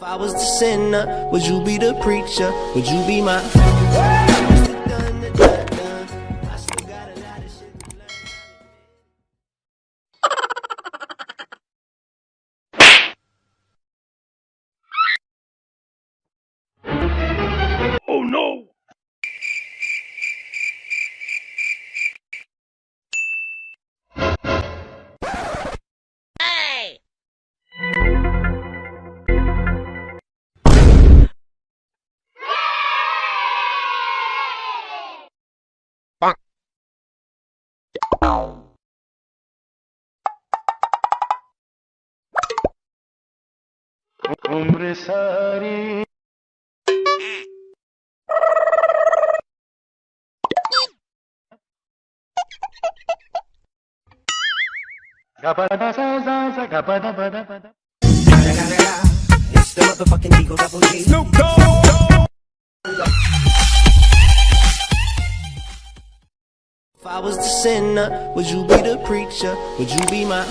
If I was the sinner, would you be the preacher? Would you be my... Oh no! उम्र सारी गपदा सा सा सा गपदा पदा पदा It's the motherfucking Eagle Double G. Snoop Dogg. If I was the sinner, would you be the preacher? Would you be my...